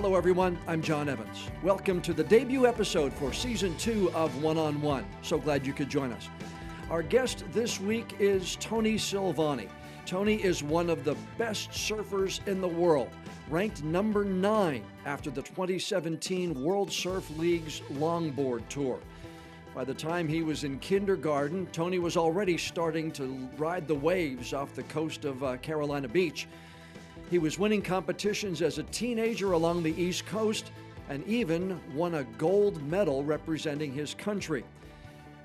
Hello, everyone. I'm John Evans. Welcome to the debut episode for Season 2 of One-on-One. So glad you could join us. Our guest this week is Tony Silvagni. Tony is one of the best surfers in the world, ranked number 9 after the 2017 World Surf League's Longboard Tour. By the time he was in kindergarten, Tony was already starting to ride the waves off the coast of Carolina Beach. He was winning competitions as a teenager along the East Coast and even won a gold medal representing his country.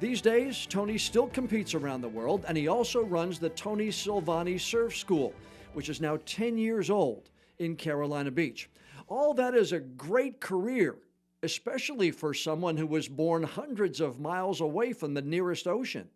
These days, Tony still competes around the world, and he also runs the Tony Silvagni Surf School, which is now 10 years old in Carolina Beach. All that is a great career, especially for someone who was born hundreds of miles away from the nearest ocean.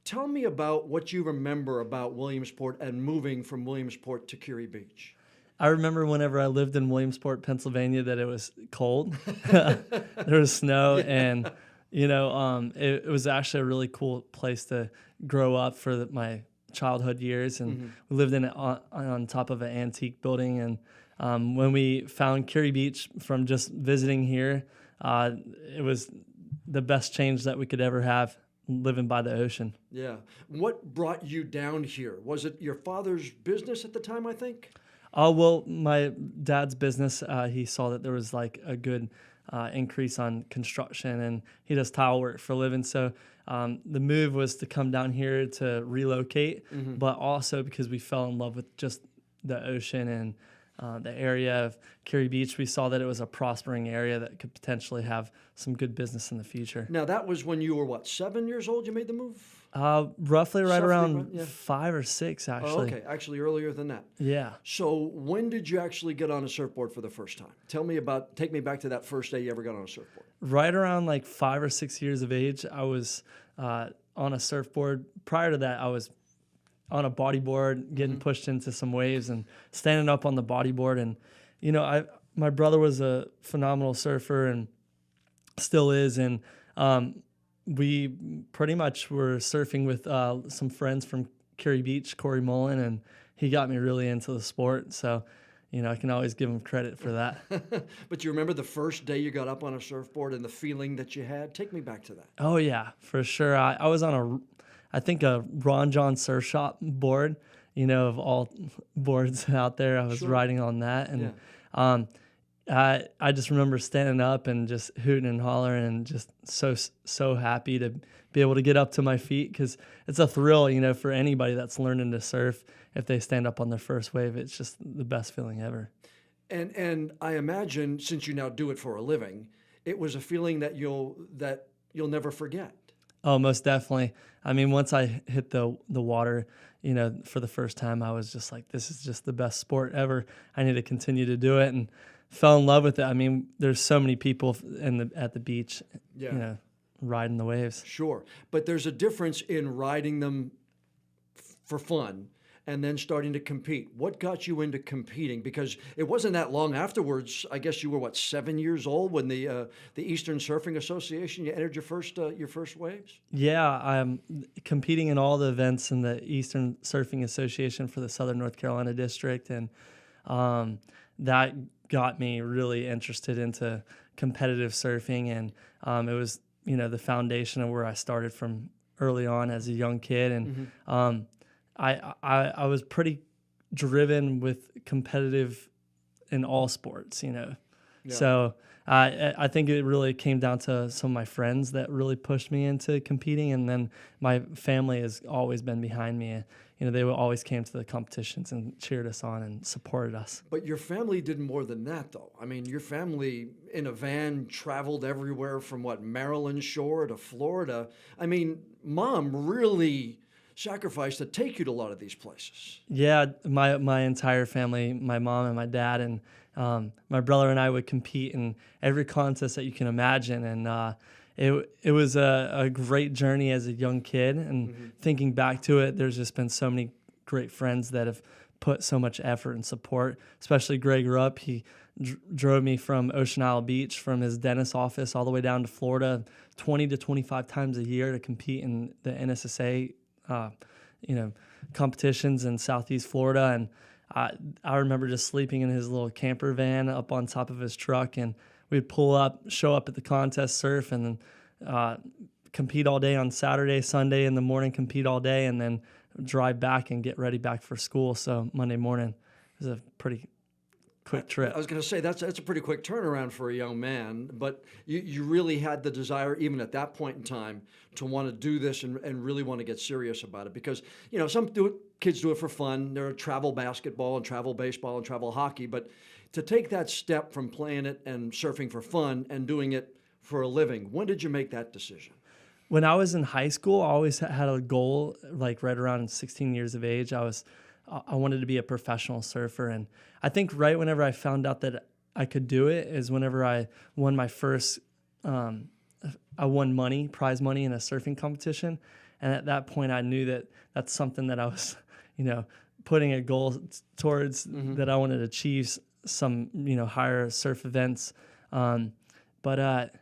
Tell me about what you remember about Williamsport and moving from Williamsport to Curie Beach. I remember whenever I lived in Williamsport, Pennsylvania, that it was cold. There was snow, and it was actually a really cool place to grow up for my childhood years. And we lived in it on top of an antique building. And when we found Curie Beach from just visiting here, it was the best change that we could ever have, living by the ocean. Yeah. What brought you down here? Was it your father's business at the time, I think? Well, my dad's business, he saw that there was like a good increase on construction, and he does tile work for a living. So the move was to come down here to relocate, but also because we fell in love with just the ocean and the area of Curie Beach. We saw that it was a prospering area that could potentially have some good business in the future. Now, that was when you were, 7 years old you made the move? Roughly around 5 or 6, actually. Oh, okay, actually earlier than that. Yeah. So when did you actually get on a surfboard for the first time? Take me back to that first day you ever got on a surfboard. Right around like 5 or 6 years of age, I was on a surfboard. Prior to that, I was on a bodyboard, getting pushed into some waves and standing up on the bodyboard. And, my brother was a phenomenal surfer and still is. And we pretty much were surfing with some friends from Curie Beach, Corey Mullen, and he got me really into the sport. So, I can always give him credit for that. But you remember the first day you got up on a surfboard and the feeling that you had? Take me back to that. Oh, yeah, for sure. I was on a Ron John Surf Shop board, of all boards out there. I was riding on that. And I just remember standing up and just hooting and hollering and just so happy to be able to get up to my feet, because it's a thrill, for anybody that's learning to surf. If they stand up on their first wave, it's just the best feeling ever. And I imagine, since you now do it for a living, it was a feeling that you'll never forget. Oh, most definitely. I mean, once I hit the water, for the first time, I was just like, this is just the best sport ever. I need to continue to do it, and fell in love with it. I mean, there's so many people at the beach, riding the waves. Sure. But there's a difference in riding them for fun and then starting to compete. What got you into competing? Because it wasn't that long afterwards. I guess you were 7 years old when the Eastern Surfing Association, you entered your first waves? Yeah, I'm competing in all the events in the Eastern Surfing Association for the Southern North Carolina district, and that got me really interested into competitive surfing. And it was the foundation of where I started from early on as a young kid. And I was pretty driven with competitive in all sports, Yeah. So I think it really came down to some of my friends that really pushed me into competing, and then my family has always been behind me. They always came to the competitions and cheered us on and supported us. But your family did more than that, though. I mean, your family in a van traveled everywhere from Maryland shore to Florida. I mean, Mom really sacrificed to take you to a lot of these places. Yeah, my entire family, my mom and my dad, and my brother and I would compete in every contest that you can imagine. And it was a great journey as a young kid. And thinking back to it, there's just been so many great friends that have put so much effort and support, especially Greg Rupp. He drove me from Ocean Isle Beach, from his dentist office, all the way down to Florida 20 to 25 times a year to compete in the NSSA competitions in Southeast Florida. And I remember just sleeping in his little camper van up on top of his truck, and we'd pull up, show up at the contest, surf, and then compete all day on Saturday, Sunday in the morning, compete all day, and then drive back and get ready back for school. So Monday morning was a pretty quick trip. I was going to say that's a pretty quick turnaround for a young man, but you really had the desire, even at that point in time, to want to do this and really want to get serious about it. Because, you know, kids do it for fun. They're travel basketball and travel baseball and travel hockey. But to take that step from playing it and surfing for fun and doing it for a living, when did you make that decision? When I was in high school, I always had a goal, like right around 16 years of age. I wanted to be a professional surfer. And I think right whenever I found out that I could do it is whenever I won my first, I won prize money in a surfing competition. And at that point, I knew that that's something that I was, you know, putting a goal towards, that I wanted to achieve some, you know, higher surf events. But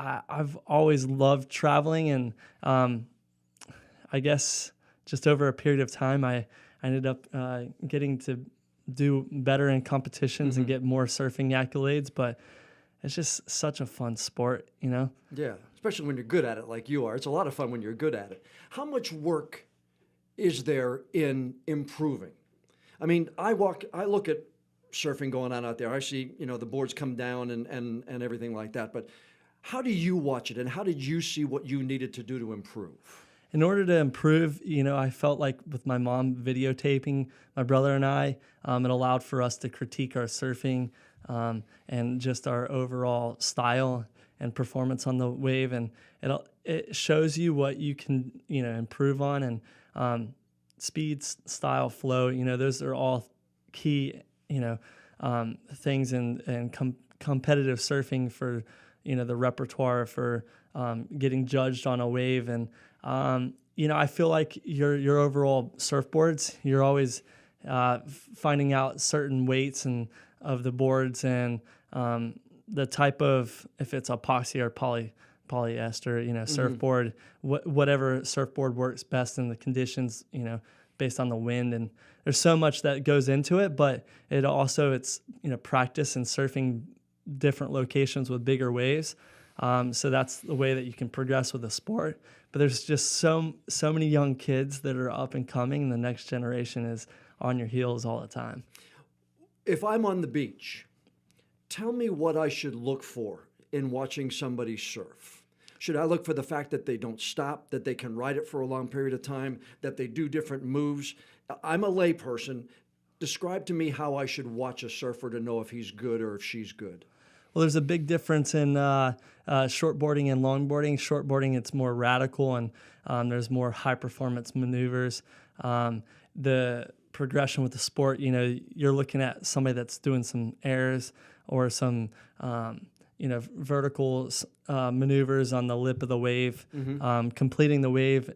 I've always loved traveling, and I guess just over a period of time, I ended up getting to do better in competitions and get more surfing accolades. But it's just such a fun sport, you know? Yeah, especially when you're good at it like you are. It's a lot of fun when you're good at it. How much work is there in improving? I mean, I look at surfing going on out there. I see, you know, the boards come down and everything like that. But how do you watch it, and how did you see what you needed to do to improve? In order to improve, you know, I felt like with my mom videotaping my brother and I, it allowed for us to critique our surfing and just our overall style and performance on the wave. And it shows you what you can, you know, improve on. And speed, style, flow, you know, those are all key, you know, things in competitive surfing for, you know, the repertoire for getting judged on a wave. And you know, I feel like your overall surfboards, you're always finding out certain weights and of the boards and the type of, if it's epoxy or polyester, you know, surfboard, whatever surfboard works best in the conditions, you know, based on the wind. And there's so much that goes into it, but it's, you know, practice and surfing different locations with bigger waves. So that's the way that you can progress with the sport. But there's just so many young kids that are up and coming, and the next generation is on your heels all the time. If I'm on the beach, tell me what I should look for in watching somebody surf. Should I look for the fact that they don't stop, that they can ride it for a long period of time, that they do different moves? I'm a layperson. Describe to me how I should watch a surfer to know if he's good or if she's good. Well, there's a big difference in shortboarding and longboarding. Shortboarding, it's more radical, and there's more high-performance maneuvers. The progression with the sport, you know, you're looking at somebody that's doing some airs or some, you know, vertical maneuvers on the lip of the wave. Completing the wave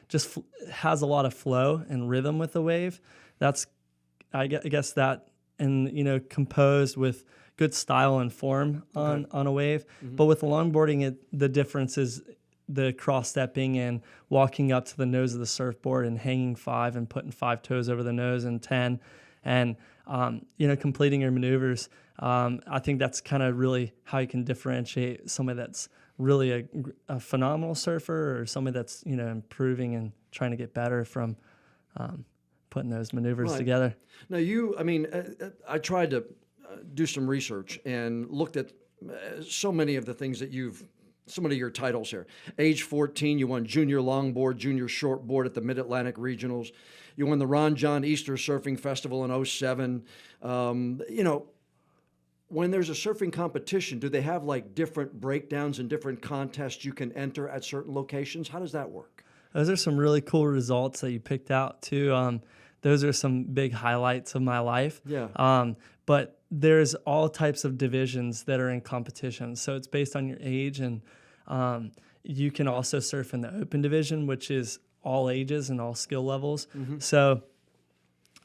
just has a lot of flow and rhythm with the wave. That's, I guess that, and, you know, composed with good style and form on a wave. But with the longboarding, the difference is the cross-stepping and walking up to the nose of the surfboard and hanging 5 and putting 5 toes over the nose and 10 and, you know, completing your maneuvers. I think that's kind of really how you can differentiate somebody that's really a phenomenal surfer or somebody that's, you know, improving and trying to get better from putting those maneuvers together. Now, I tried to do some research and looked at so many of the things that so many of your titles here. Age 14, you won junior longboard, junior shortboard at the Mid-Atlantic Regionals. You won the Ron John Easter Surfing Festival in 2007. You know, when there's a surfing competition, do they have like different breakdowns and different contests you can enter at certain locations? How does that work? Those are some really cool results that you picked out too. Those are some big highlights of my life. Yeah. But there's all types of divisions that are in competition. So it's based on your age, and you can also surf in the open division, which is all ages and all skill levels. So,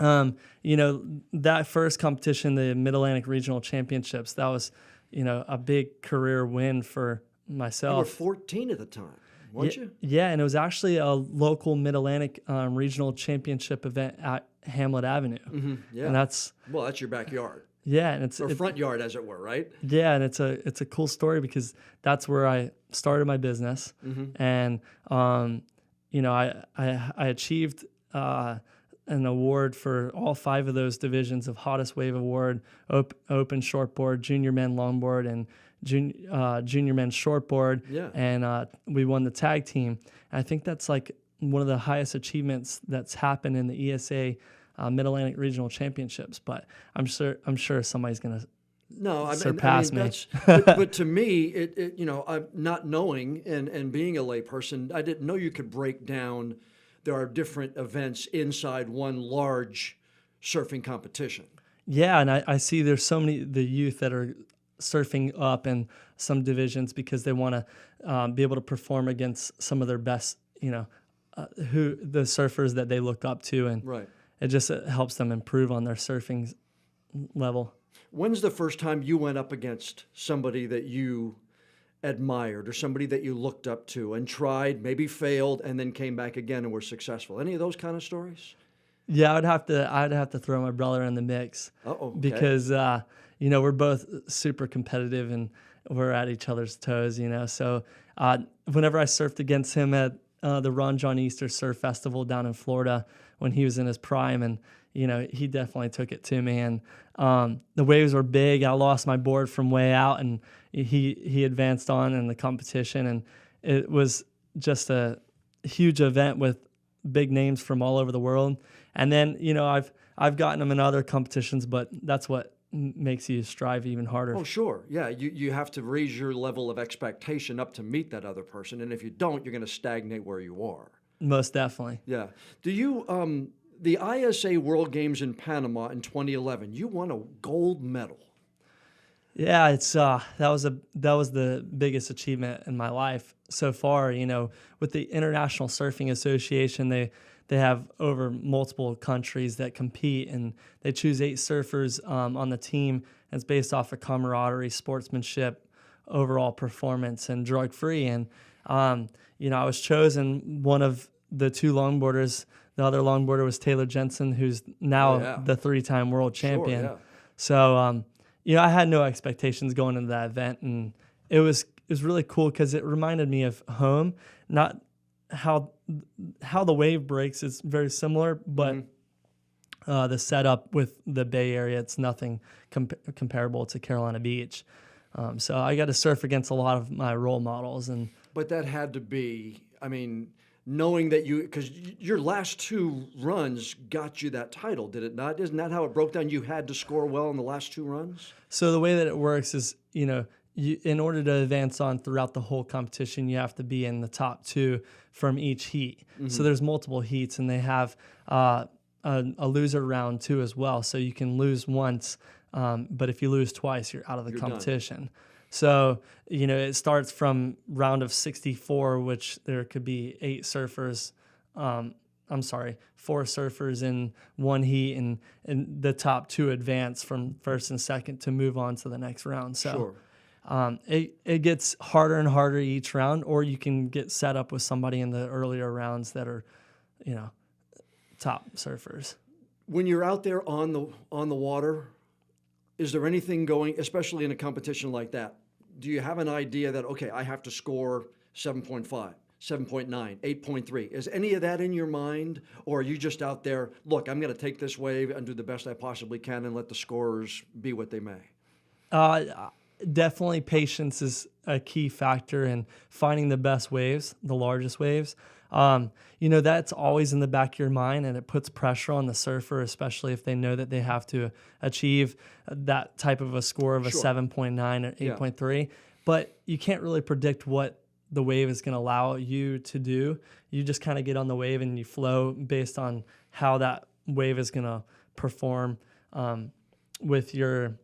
you know, that first competition, the Mid-Atlantic Regional Championships, that was, you know, a big career win for myself. You were 14 at the time. weren't you? Yeah, and it was actually a local Mid-Atlantic regional championship event at Hamlet Avenue. Mm-hmm. Yeah. And that's your backyard. Yeah, and Or front yard, as it were, right? Yeah, and it's a cool story because that's where I started my business, and I achieved an award for all 5 of those divisions of Hottest Wave Award, Open Shortboard, Junior Men Longboard, and Junior Men Shortboard. Yeah. And we won the tag team. And I think that's like one of the highest achievements that's happened in the ESA Mid-Atlantic Regional Championships. But I'm sure somebody's going to surpass me. But to me, I'm not knowing and being a layperson, I didn't know you could break down. There are different events inside one large surfing competition. Yeah, and I see there's so many the youth that are surfing up in some divisions because they want to be able to perform against some of their best, the surfers that they look up to, and right. It just helps them improve on their surfing level. When's the first time you went up against somebody that you admired or somebody that you looked up to and tried, maybe failed, and then came back again and were successful? Any of those kind of stories? Yeah, I'd have to throw my brother in the mix. Okay. Because we're both super competitive and we're at each other's toes. So whenever I surfed against him at the Ron John Easter Surf Festival down in Florida when he was in his prime, and he definitely took it to me. And the waves were big. I lost my board from way out, and he advanced on in the competition, and it was just a huge event with big names from all over the world. And then I've gotten him in other competitions, but that's what makes you strive even harder. Oh, sure. Yeah, you have to raise your level of expectation up to meet that other person, and if you don't, you're going to stagnate where you are. Most definitely. Yeah. Do you the ISA World Games in Panama in 2011? You won a gold medal. Yeah, it's that was the biggest achievement in my life so far. With the International Surfing Association, they have over multiple countries that compete, and they choose 8 surfers on the team. And it's based off of camaraderie, sportsmanship, overall performance, and drug-free. And I was chosen one of the 2 longboarders. The other longboarder was Taylor Jensen, who's now the 3-time world champion. Sure, yeah. So I had no expectations going into that event, and it was really cool because it reminded me of home. Not how the wave breaks is very similar, but the setup with the Bay Area, it's nothing comparable to Carolina Beach. So I got to surf against a lot of my role models, but that had to be, knowing that because your last 2 runs got you that title, did it not? Isn't that how it broke down? You had to score well in the last 2 runs? So the way that it works is, in order to advance on throughout the whole competition, you have to be in the top 2 from each heat. Mm-hmm. So there's multiple heats, and they have a loser round too as well. So you can lose once, but if you lose twice, you're out of the competition. Done. So, it starts from round of 64, which there could be 8 surfers. 4 surfers in one heat, and the top 2 advance from first and second to move on to the next round. So it gets harder and harder each round, or you can get set up with somebody in the earlier rounds that are, top surfers. When you're out there on the water, is there anything going, especially in a competition like that? Do you have an idea that, okay, I have to score 7.5, 7.9, 8.3? Is any of that in your mind? Or are you just out there, look, I'm going to take this wave and do the best I possibly can and let the scorers be what they may? Definitely patience is a key factor in finding the best waves, the largest waves. That's always in the back of your mind, and it puts pressure on the surfer, especially if they know that they have to achieve that type of a score of a 7.9 or 8.3. But you can't really predict what the wave is going to allow you to do. You just kind of get on the wave and you flow based on how that wave is going to perform with your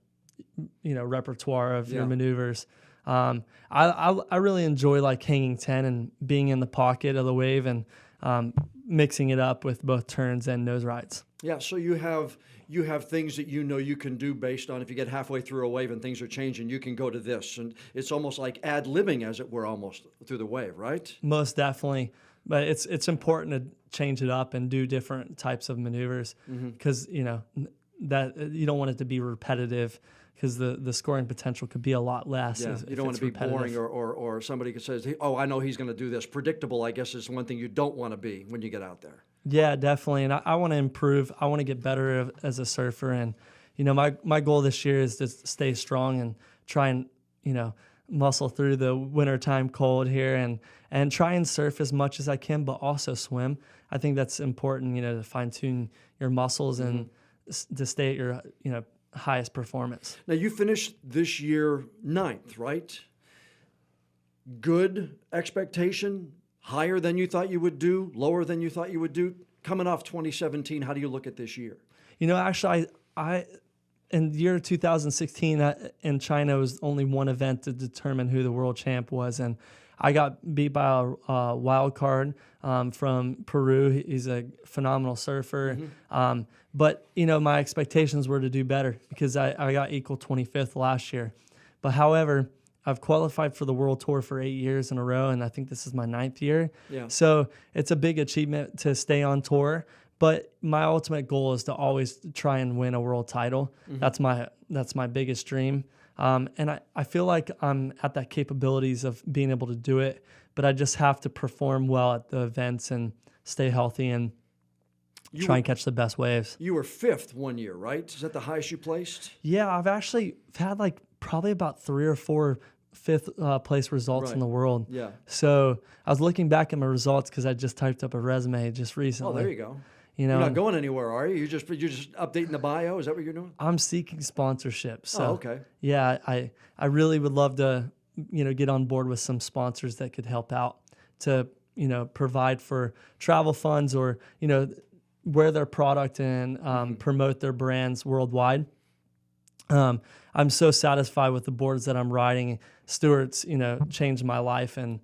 repertoire of your maneuvers. I really enjoy hanging 10 and being in the pocket of the wave and mixing it up with both turns and nose rides. Yeah, so you have things that you can do based on if you get halfway through a wave and things are changing, you can go to this, and it's almost like ad-libbing, as it were, almost through the wave, right? Most definitely, but it's important to change it up and do different types of maneuvers because that you don't want it to be repetitive because the scoring potential could be a lot less. Yeah, you don't want to be boring or somebody who says, oh, I know he's going to do this. Predictable, I guess, is one thing you don't want to be when you get out there. Yeah, definitely. And I want to improve. I want to get better as a surfer. And, my goal this year is to stay strong and try and, muscle through the wintertime cold here and try and surf as much as I can, but also swim. I think that's important, to fine tune your muscles and to stay at your, highest performance. Now, you finished this year 9th, right? Good expectation, higher than you thought you would do, lower than you thought you would do. Coming off 2017, how do you look at this year? Actually, I in the year 2016 in China, it was only one event to determine who the world champ was, and I got beat by a wild card from Peru. He's a phenomenal surfer. But, my expectations were to do better because I got equal 25th last year. But however, I've qualified for the World Tour for 8 years in a row, and I think this is my 9th year. Yeah. So it's a big achievement to stay on tour. But my ultimate goal is to always try and win a world title. That's my biggest dream. And I feel like I'm at that capabilities of being able to do it, but I just have to perform well at the events and stay healthy and try and catch the best waves. You were 5th one year, right? Is that the highest you placed? Yeah, I've actually had probably about 3 or 4 5th place results in the world. Yeah. So I was looking back at my results because I just typed up a resume just recently. Oh, there you go. You're not going anywhere, are you? You're just updating the bio? Is that what you're doing? I'm seeking sponsorship. So, okay. Yeah, I really would love to, get on board with some sponsors that could help out to, provide for travel funds or, wear their product and promote their brands worldwide. I'm so satisfied with the boards that I'm riding. Stewart's, changed my life, and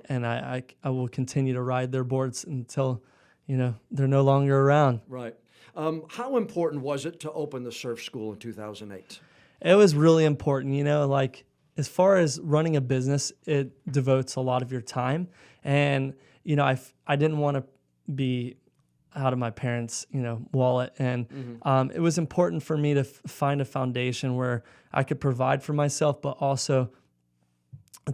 and I will continue to ride their boards until they're no longer around. Right. How important was it to open the surf school in 2008? It was really important. As far as running a business, it devotes a lot of your time. And, I didn't want to be out of my parents' wallet, and it was important for me to find a foundation where I could provide for myself, but also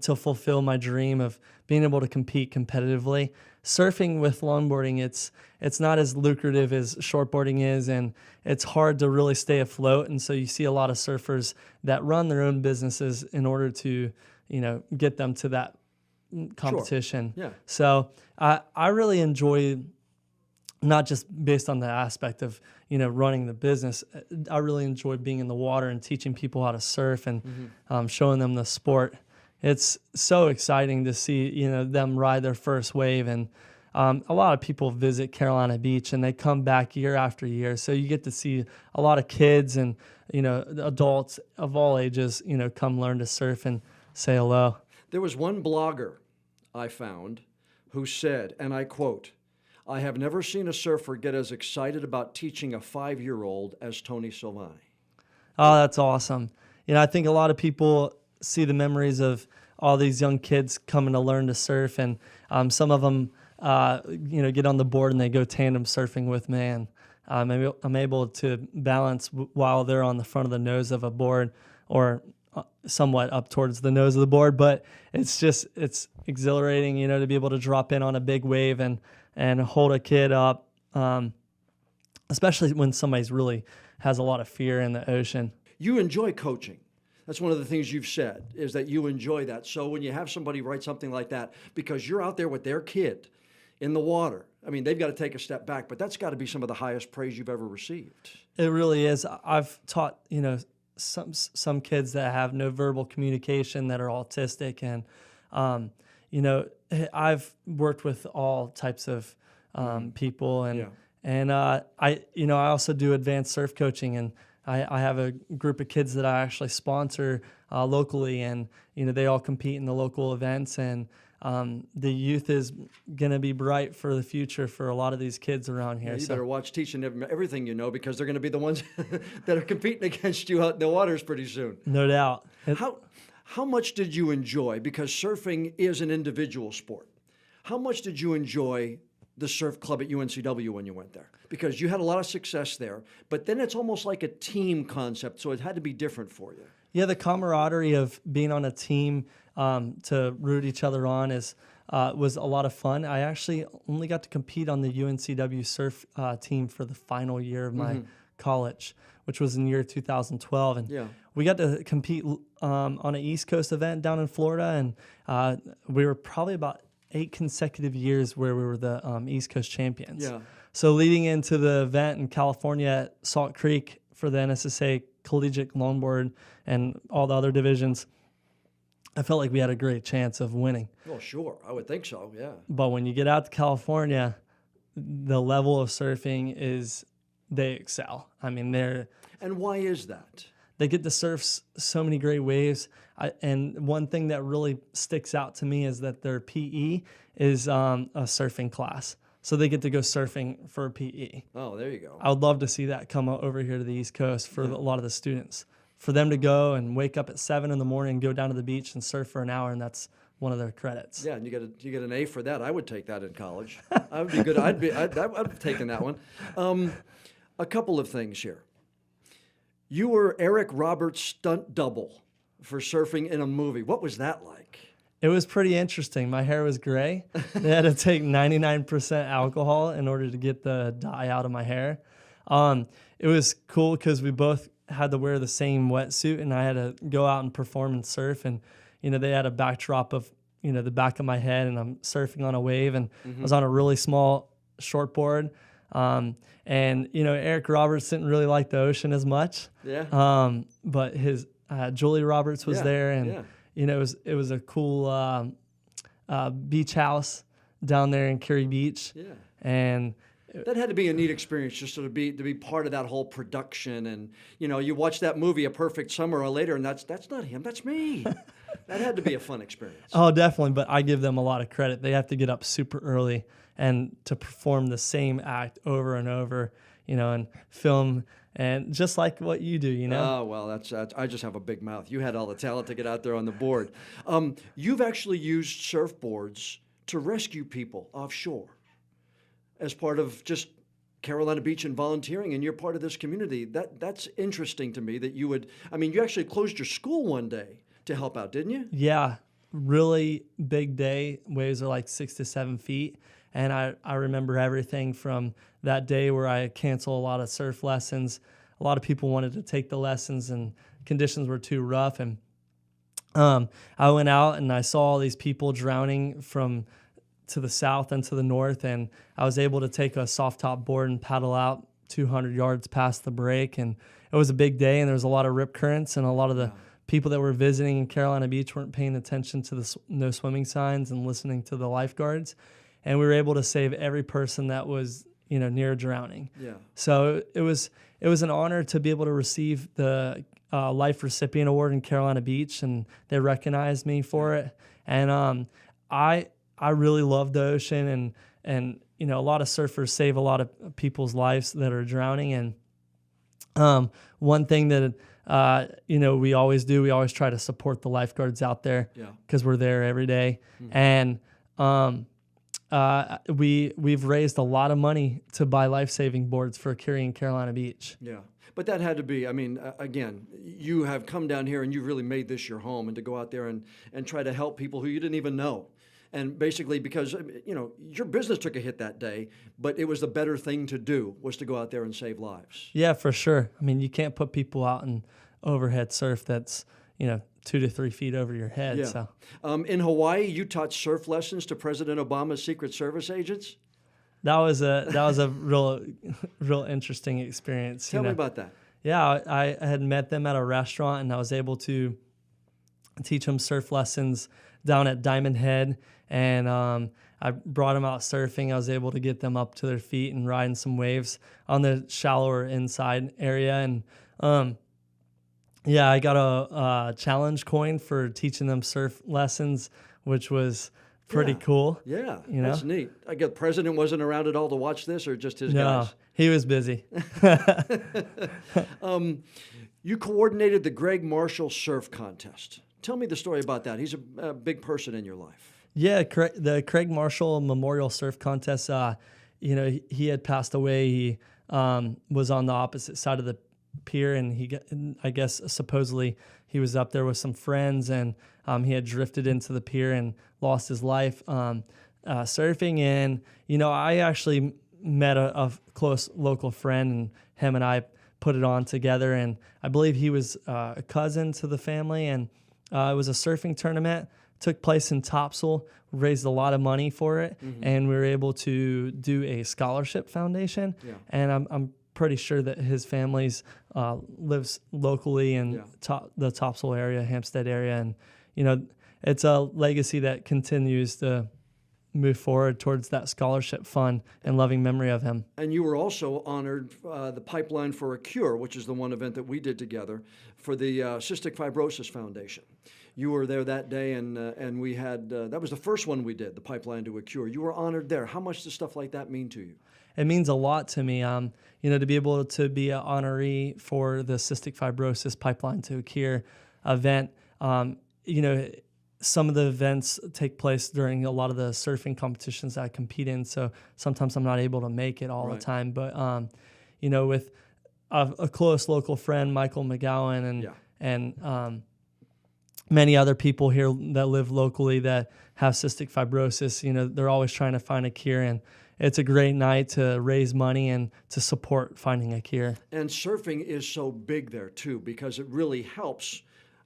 to fulfill my dream of being able to compete competitively. Surfing with longboarding, it's not as lucrative as shortboarding is, and it's hard to really stay afloat. And so you see a lot of surfers that run their own businesses in order to get them to that competition. Yeah. So I really enjoy, not just based on the aspect of running the business, I really enjoy being in the water and teaching people how to surf and showing them the sport. It's so exciting to see them ride their first wave, and a lot of people visit Carolina Beach and they come back year after year. So you get to see a lot of kids and adults of all ages come learn to surf and say hello. There was one blogger I found who said, and I quote, "I have never seen a surfer get as excited about teaching a 5-year-old as Tony Silvagni." Oh, that's awesome. I think a lot of people see the memories of all these young kids coming to learn to surf, and some of them, get on the board and they go tandem surfing with me, and I'm able to balance while they're on the front of the nose of a board or somewhat up towards the nose of the board. But it's exhilarating, to be able to drop in on a big wave and hold a kid up, especially when somebody's really has a lot of fear in the ocean. You enjoy coaching. That's one of the things you've said, is that you enjoy that. So when you have somebody write something like that, because you're out there with their kid in the water, I mean, they've got to take a step back, but that's got to be some of the highest praise you've ever received. It really is. I've taught, some kids that have no verbal communication that are autistic, and, I've worked with all types of people, and I also do advanced surf coaching, and I have a group of kids that I actually sponsor locally, and they all compete in the local events, and the youth is going to be bright for the future for a lot of these kids around here. Yeah, you better watch teaching everything because they're going to be the ones that are competing against you out in the waters pretty soon. No doubt. How much did you enjoy, because surfing is an individual sport, how much did you enjoy the surf club at UNCW when you went there? Because you had a lot of success there, but then it's almost like a team concept, so it had to be different for you. Yeah, the camaraderie of being on a team to root each other on was a lot of fun. I actually only got to compete on the UNCW surf team for the final year of my college, which was in year 2012. And we got to compete on an East Coast event down in Florida, and we were probably about 8 consecutive years where we were the East Coast champions. Yeah. So leading into the event in California at Salt Creek for the NSSA Collegiate Longboard and all the other divisions, I felt like we had a great chance of winning. Well, sure. I would think so, yeah. But when you get out to California, the level of surfing they excel. I mean, And why is that? They get to surf so many great waves. And one thing that really sticks out to me is that their PE is a surfing class. So they get to go surfing for PE. Oh, there you go. I would love to see that come over here to the East Coast for a lot of the students. For them to go and wake up at 7 in the morning and go down to the beach and surf for an hour, and that's one of their credits. Yeah, and you get an A for that. I would take that in college. I would be good. I'd have taken that one. A couple of things here. You were Eric Roberts' stunt double for surfing in a movie. What was that like? It was pretty interesting. My hair was gray. They had to take 99% alcohol in order to get the dye out of my hair. It was cool because we both had to wear the same wetsuit, and I had to go out and perform and surf. And they had a backdrop of the back of my head, and I'm surfing on a wave, and I was on a really small shortboard. And Eric Roberts didn't really like the ocean as much. Yeah. But his Julie Roberts was there, and it was a cool beach house down there in Cary Beach. Yeah. And that had to be a neat experience, just to be part of that whole production. And you watch that movie A Perfect Summer later, and that's not him, that's me. That had to be a fun experience. Oh, definitely. But I give them a lot of credit. They have to get up super early and to perform the same act over and over, and film, and just like what you do, Oh, well, that's I just have a big mouth. You had all the talent to get out there on the board. You've actually used surfboards to rescue people offshore as part of just Carolina Beach and volunteering, and you're part of this community. That's interesting to me that you actually closed your school one day to help out, didn't you? Yeah, really big day. Waves are like 6 to 7 feet. And I remember everything from that day where I canceled a lot of surf lessons. A lot of people wanted to take the lessons, and conditions were too rough. And I went out and I saw all these people drowning from to the south and to the north, and I was able to take a soft top board and paddle out 200 yards past the break. And it was a big day, and there was a lot of rip currents, and a lot of the people that were visiting in Carolina Beach weren't paying attention to the no swimming signs and listening to the lifeguards. And we were able to save every person that was, near drowning. Yeah. So it was an honor to be able to receive the Life Recipient Award in Carolina Beach, and they recognized me for it. And I really love the ocean, and a lot of surfers save a lot of people's lives that are drowning. And one thing that we always do, we always try to support the lifeguards out there because we're there every day. Mm-hmm. And we've raised a lot of money to buy life-saving boards for Cary and Carolina Beach. Yeah, but that had to be, again, you have come down here and you've really made this your home, and to go out there and try to help people who you didn't even know. And basically because, your business took a hit that day, but it was the better thing to do, was to go out there and save lives. Yeah, for sure. You can't put people out in overhead surf that's, 2 to 3 feet over your head. Yeah. So, in Hawaii, you taught surf lessons to President Obama's Secret Service agents. That was a real interesting experience. Tell me about that. Yeah, I had met them at a restaurant, and I was able to teach them surf lessons down at Diamond Head, and I brought them out surfing. I was able to get them up to their feet and riding some waves on the shallower inside area, and Yeah, I got a challenge coin for teaching them surf lessons, which was pretty cool. Yeah, you know? that's neat. I guess the president wasn't around at all to watch this, or just his No, guys? he was busy. You coordinated the Greg Marshall Surf Contest. Tell me the story about that. He's a big person in your life. Yeah, the Craig Marshall Memorial Surf Contest, he had passed away. He was on the opposite side of the pier, and I guess supposedly he was up there with some friends, and he had drifted into the pier and lost his life surfing. And, I actually met a close local friend, and him and I put it on together, and I believe he was a cousin to the family, and it was a surfing tournament. Took place in Topsail, raised a lot of money for it, and we were able to do a scholarship foundation. Yeah. And I'm pretty sure that his family's lives locally in the Topsail area, Hampstead area, and it's a legacy that continues to move forward towards that scholarship fund and loving memory of him. And you were also honored the Pipeline for a Cure, which is the one event that we did together for the Cystic Fibrosis Foundation. You were there that day, and we had that was the first one we did, the Pipeline to a Cure. You were honored there. How much does stuff like that mean to you? It means a lot to me. To be able to be an honoree for the Cystic Fibrosis Pipeline to a Cure event. Some of the events take place during a lot of the surfing competitions that I compete in, so sometimes I'm not able to make it all the time. But with a close local friend, Michael McGowan, and many other people here that live locally that have cystic fibrosis, they're always trying to find a cure, and it's a great night to raise money and to support finding a cure. And surfing is so big there too, because it really helps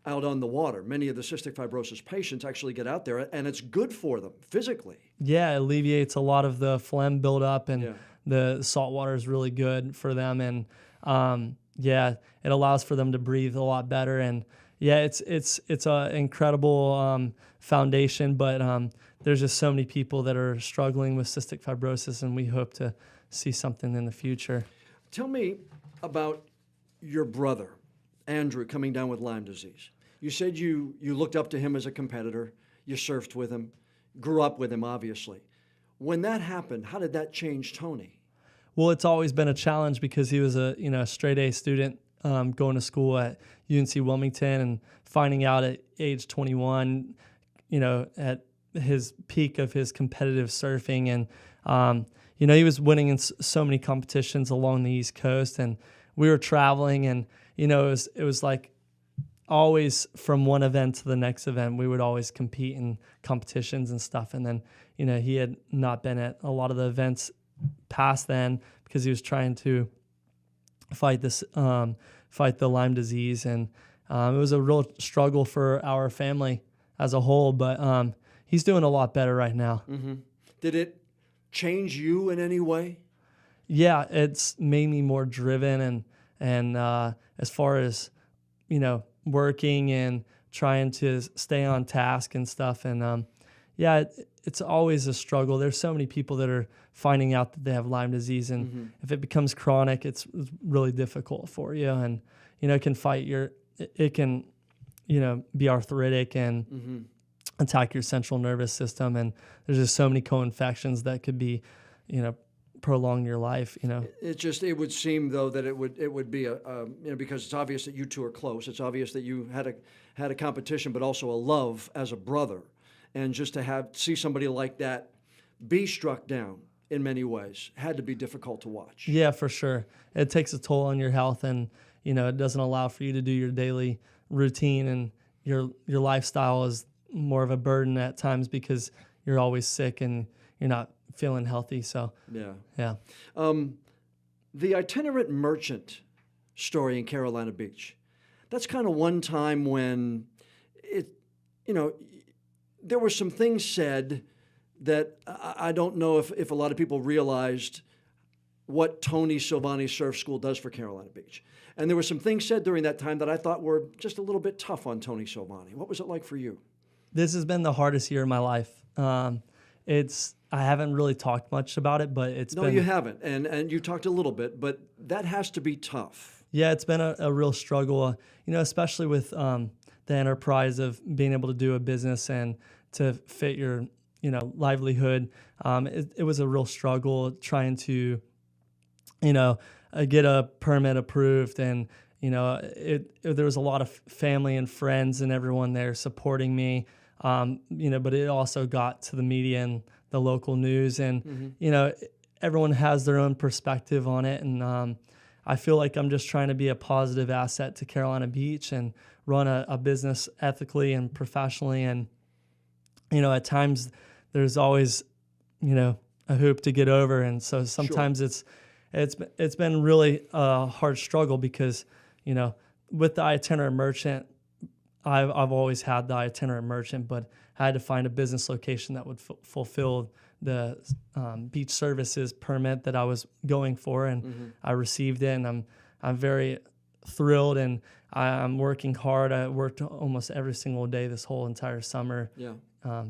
out on the water. Many of the cystic fibrosis patients actually get out there, and it's good for them physically. Yeah, it alleviates a lot of the phlegm buildup, and the salt water is really good for them, and it allows for them to breathe a lot better. And it's an incredible foundation, but there's just so many people that are struggling with cystic fibrosis, and we hope to see something in the future. Tell me about your brother, Andrew, coming down with Lyme disease. You said you looked up to him as a competitor. You surfed with him, grew up with him, obviously. When that happened, how did that change Tony? Well, it's always been a challenge because he was a straight A student going to school at UNC Wilmington, and finding out at age 21, at his peak of his competitive surfing, and he was winning in so many competitions along the East Coast, and we were traveling, and it was like always from one event to the next event. We would always compete in competitions and stuff, and then he had not been at a lot of the events past then because he was trying to fight the Lyme disease, and it was a real struggle for our family as a whole, but he's doing a lot better right now. Mm-hmm. Did it change you in any way? Yeah, it's made me more driven, and as far as working and trying to stay on task and stuff, and it's always a struggle. There's so many people that are finding out that they have Lyme disease, and if it becomes chronic, it's really difficult for you, and it can be arthritic and attack your central nervous system, and there's just so many co-infections that could be prolong your life. It would seem though that it would be because it's obvious that you two are close. It's obvious that you had a competition, but also a love as a brother, and just to see somebody like that be struck down in many ways had to be difficult to watch. Yeah, for sure. It takes a toll on your health, and it doesn't allow for you to do your daily routine, and your lifestyle is more of a burden at times because you're always sick and you're not feeling healthy. So yeah. The itinerant merchant story in Carolina Beach, that's kind of one time when there were some things said that I don't know if a lot of people realized what Tony Silvagni Surf School does for Carolina Beach. And there were some things said during that time that I thought were just a little bit tough on Tony Silvagni. What was it like for you? This has been the hardest year of my life. I haven't really talked much about it, but it's been... No, you haven't, and you talked a little bit, but that has to be tough. Yeah, it's been a real struggle, especially with the enterprise of being able to do a business and to fit your, livelihood. It was a real struggle trying to, get a permit approved, and there was a lot of family and friends and everyone there supporting me. But it also got to the media and the local news, and everyone has their own perspective on it, and I feel like I'm just trying to be a positive asset to Carolina Beach and run a business ethically and professionally. And, at times there's always, a hoop to get over. And so sometimes it's been really a hard struggle because, with the itinerant merchant, I've always had the itinerant merchant, but I had to find a business location that would fulfill the beach services permit that I was going for, and I received it, and I'm very thrilled, and I'm working hard. I worked almost every single day this whole entire summer,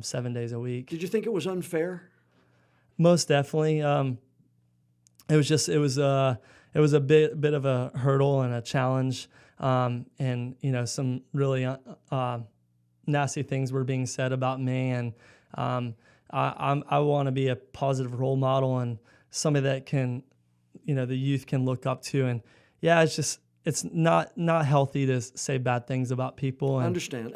7 days a week. Did you think it was unfair? Most definitely. It was a bit of a hurdle and a challenge, and some really nasty things were being said about me, and I want to be a positive role model and somebody that can, the youth can look up to. And it's not healthy to say bad things about people. I understand.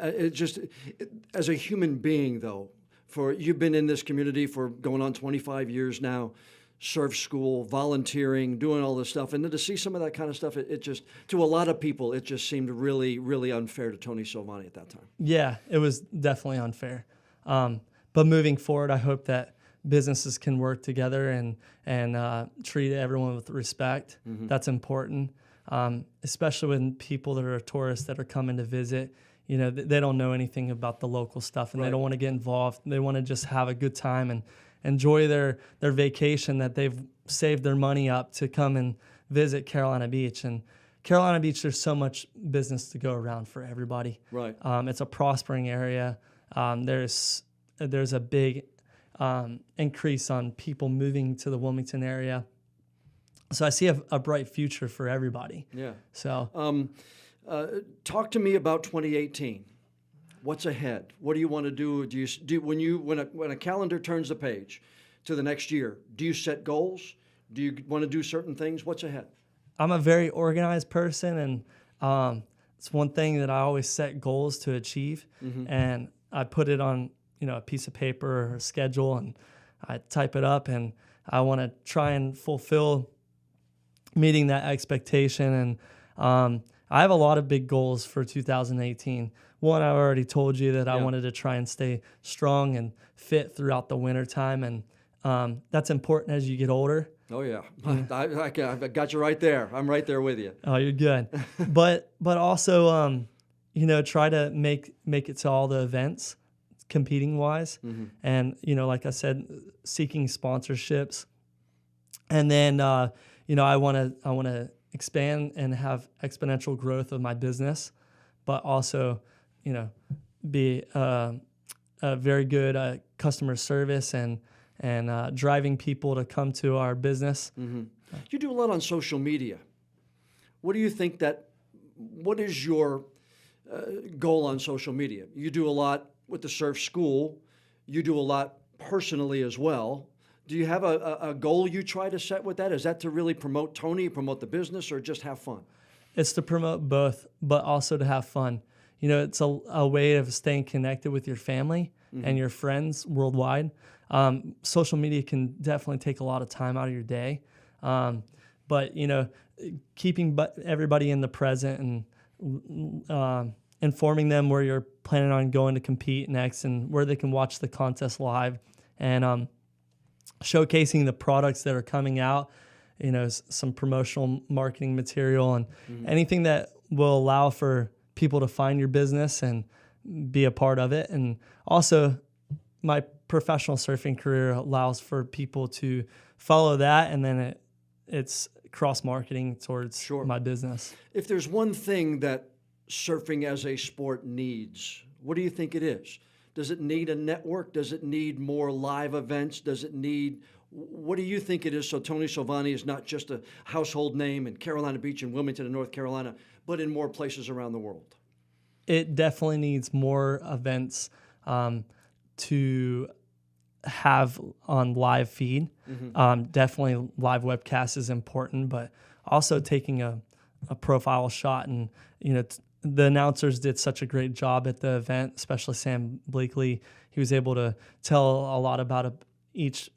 As a human being, though, you've been in this community for going on 25 years now, surf school, volunteering, doing all this stuff, and then to see some of that kind of stuff, it just, to a lot of people, it just seemed really, really unfair to Tony Silvagni at that time. Yeah, it was definitely unfair. But moving forward, I hope that businesses can work together and treat everyone with respect. That's important, especially when people that are tourists that are coming to visit, they don't know anything about the local stuff, and They don't want to get involved. They want to just have a good time and enjoy their vacation that they've saved their money up to come and visit Carolina Beach. And Carolina Beach, there's so much business to go around for everybody. Right. It's a prospering area. There's a big increase on people moving to the Wilmington area. So I see a bright future for everybody. Yeah. So, talk to me about 2018. What's ahead? What do you want to do? When a calendar turns the page to the next year, do you set goals? Do you want to do certain things? What's ahead? I'm a very organized person, and it's one thing that I always set goals to achieve, and I put it on a piece of paper or a schedule, and I type it up, and I want to try and fulfill meeting that expectation. And I have a lot of big goals for 2018. One, I already told you that I wanted to try and stay strong and fit throughout the winter time, and that's important as you get older. Oh yeah, I got you right there. I'm right there with you. Oh, you're good. but also, try to make it to all the events, competing wise, and like I said, seeking sponsorships, and then I want to expand and have exponential growth of my business, but also be a very good customer service and driving people to come to our business. You do a lot on social media. What do you think what is your goal on social media? You do a lot with the surf school. You do a lot personally as well. Do you have a goal you try to set with that? Is that to really promote Tony, promote the business, or just have fun? It's to promote both, but also to have fun. It's a way of staying connected with your family and your friends worldwide. Social media can definitely take a lot of time out of your day. But, keeping everybody in the present and informing them where you're planning on going to compete next and where they can watch the contest live, and showcasing the products that are coming out, some promotional marketing material and anything that will allow for people to find your business and be a part of it. And also, my professional surfing career allows for people to follow that, and then it's cross-marketing towards my business. If there's one thing that surfing as a sport needs, what do you think it is? Does it need a network? Does it need more live events? Does it need What do you think it is so Tony Silvagni is not just a household name in Carolina Beach and Wilmington and North Carolina, but in more places around the world? It definitely needs more events to have on live feed. Definitely live webcast is important, but also taking a profile shot. And, the announcers did such a great job at the event, especially Sam Blakely. He was able to tell a lot about each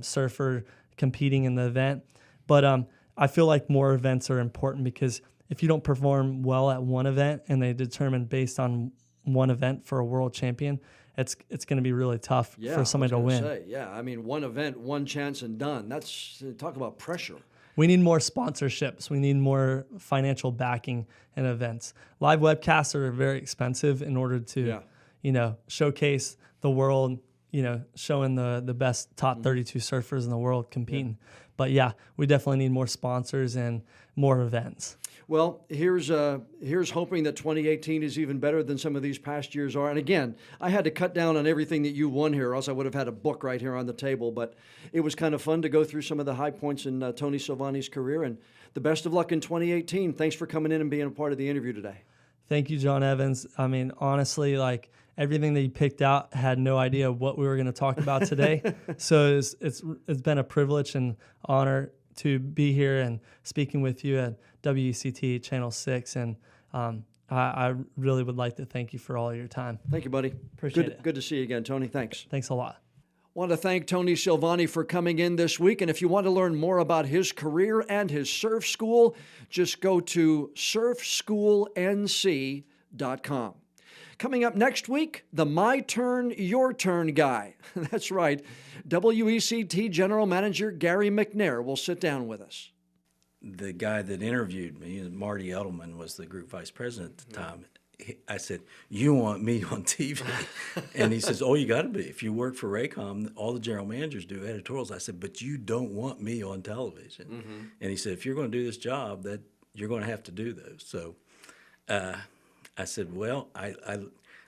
surfer competing in the event. But I feel like more events are important, because if you don't perform well at one event and they determine based on one event for a world champion, it's going to be really tough for somebody to win. One event, one chance and done. Talk about pressure. We need more sponsorships. We need more financial backing in events. Live webcasts are very expensive in order to, showcase the world, showing the best top 32 surfers in the world competing. Yeah. But yeah, we definitely need more sponsors and more events. Well, here's hoping that 2018 is even better than some of these past years are. And again, I had to cut down on everything that you won here, or else I would have had a book right here on the table. But it was kind of fun to go through some of the high points in Tony Silvagni's career. And the best of luck in 2018. Thanks for coming in and being a part of the interview today. Thank you, John Evans. Honestly, everything that you picked out, had no idea what we were going to talk about today. So it's been a privilege and honor to be here and speaking with you at WECT Channel 6. And I really would like to thank you for all your time. Thank you, buddy. Appreciate it. Good to see you again, Tony. Thanks. Thanks a lot. Want to thank Tony Silvagni for coming in this week. And if you want to learn more about his career and his surf school, just go to surfschoolnc.com. Coming up next week, the My Turn, Your Turn guy. That's right. WECT General Manager Gary McNair will sit down with us. The guy that interviewed me, Marty Edelman, was the group vice president at the time. I said, "You want me on TV?" And he says, "Oh, you got to be. If you work for Raycom, all the general managers do editorials." I said, "But you don't want me on television." And he said, "If you're going to do this job, that you're going to have to do those." So I said, "Well, I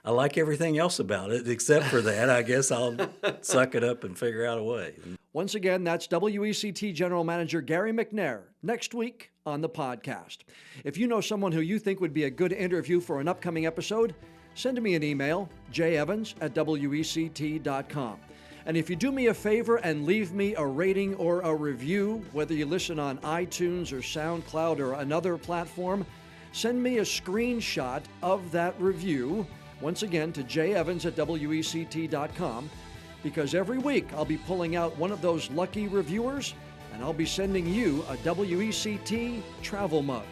like everything else about it except for that. I guess I'll suck it up and figure out a way." Once again, that's WECT General Manager Gary McNair next week on the podcast. If you know someone who you think would be a good interview for an upcoming episode, send me an email, jevans@wect.com. And if you do me a favor and leave me a rating or a review, whether you listen on iTunes or SoundCloud or another platform, send me a screenshot of that review, once again, to jevans@wect.com, because every week I'll be pulling out one of those lucky reviewers, and I'll be sending you a WECT travel mug.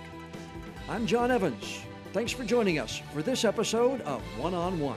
I'm John Evans. Thanks for joining us for this episode of One on One.